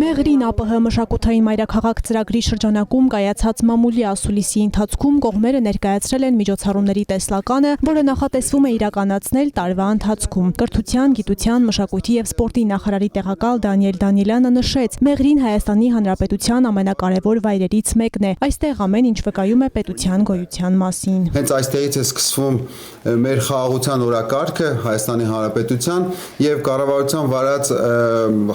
Մեղրին ԱՊՀ մշակութային մայրաքաղաք ծրագրի շրջանակում կայացած մամուլի ասուլիսի ընթացքում կողմերը ներկայացրել են միջոցառումների տեսլականը, որը նախատեսվում է իրականացնել տարվա ընթացքում։ Կրթության, գիտության, մշակույթի եւ սպորտի նախարարի տեղակալ Դանիել Դանիելյանը նշեց, Մեղրին Հայաստանի Հանրապետության ամենակարևոր վայրերից մեկն է։ Այստեղ ամեն ինչ վկայում է պետության գոյության մասին։ Հենց այստեղից է սկսվում մեր խաղաղության օրակարգը Հայաստանի Հանրապետության եւ կառավարության վարած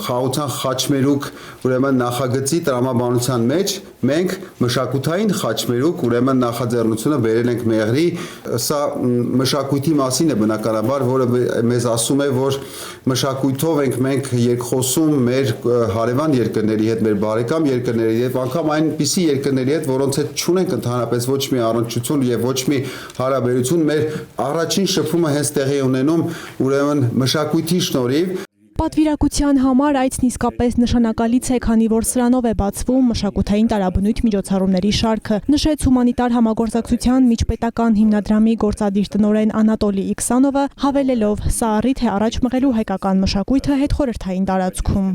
խաղաղության խաչմերուկ ուրեմն նախագծի տրամաբանության մեջ մենք մշակութային խաչմերուկ ուրեմն նախաձեռնությունը բերել ենք Մեղրի, սա մշակույթի մասին է բնականաբար, որը մեզ ասում է, որ մշակույթով ենք մենք երկխոսում մեր հարևան երկրների հետ, մեր բարեկամ երկրների հետ, անգամ այնպիսի երկրների հետ, որոնց հետ չունենք ընդհանրապես ոչ մի առնչություն եւ ոչ մի հարաբերություն, մեր առաջին շփումը հենց տեղի ունենում ուրեմն մշակույթի շնորհիվ։ Պատվիրակության համար այցն իսկապես նշանակալից է, քանի որ սրանով է բացվում մշակութային տարաբնույթ միջոցառումների շարքը, նշեց հումանիտար համագործակցության միջպետական հիմնադրամի գործադիր տնօրեն Անատոլի Իքսանովը, հավելելով, սա առիթ է առաջ մղելու հայկական մշակույթը հետխորհրդային տարածքում։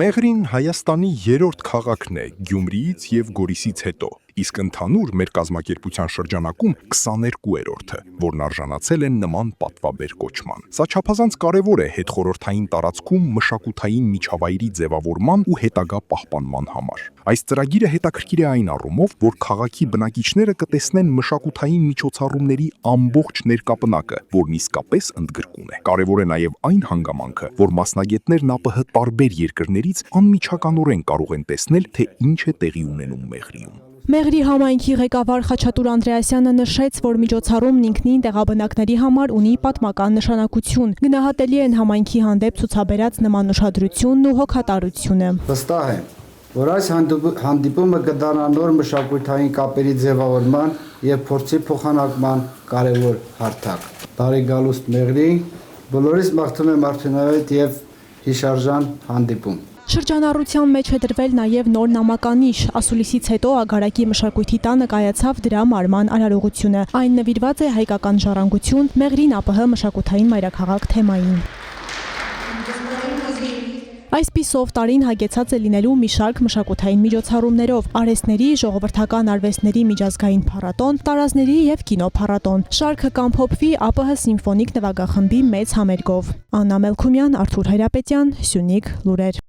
Մեղրին Հայաստանի երրորդ քաղաքն է Գյումրիից եւ Գորիսից հետո, իսկ ընդհանուր մեր կազմակերպության շրջանակում 22-րդը, որն արժանացել են նման պատվաբեր կոչման։ Սա չափազանց կարևոր է հետխորհրդային տարածքում մշակութային միջավայրի ձևավորման ու հետագա պահպանման համար։ Այս ծրագիրը հետաքրքիր է այն առումով, որ քաղաքի բնակիչները կտեսնեն մշակութային միջոցառումների ամբողջ ներկապնակը, որն իսկապես ընդգրկուն է։ Կարևոր է նաև այն հանգամանքը, որ մասնագետներն ԱՊՀ տարբեր երկրներից անմիջականորեն կարող են տեսնել, թե ինչ է տեղի ունենում Մեղրիում։ Մեղրի համայնքի ղեկավար Խաչատուր Անդրեասյանը նշեց, որ միջոցառումն ինքնին տեղաբնակների համար ունի պատմական նշանակություն։ Գնահատելի են համայնքի հանդեպ ցուցաբերած նման ուշադրությունն ու հոգատարությունը։ Վստահ եմ, որ այս հանդիպումը կդառնա նոր մշակութային կապերի ձևավորման եւ փորձի փոխանակման կարևոր հարթակ։ Բարի գալուստ Մեղրի, բոլորիս մաղթում եմ արդյունավետ եւ հիշարժան հանդիպում։ Շրջանառության մեջ է դրվել նաև նոր նամականիշ։ Ասուլիսից հետո Ագարակի մշակույթի տանը կայացավ դրա մարման արարողությունը։ Այն նվիրված է հայկական ժառանգություն, Մեղրին ԱՊՀ մշակութային մայրաքաղաք թեմային։ Այսպիսով տարին հագեցած է լինելու մի շարք մշակութային միջոցառումներով, արհեստների, ժողովրդական արվեստների միջազգային փառատոն, տարազների եւ կինո փառատոն։ Շարքը կամփոփվի ԱՊՀ սիմֆոնիկ նվագախմբի մեծ համերգով։ Աննա Մելքումյան, Արթուր Հայրապետյան, Սյունիք լուրեր։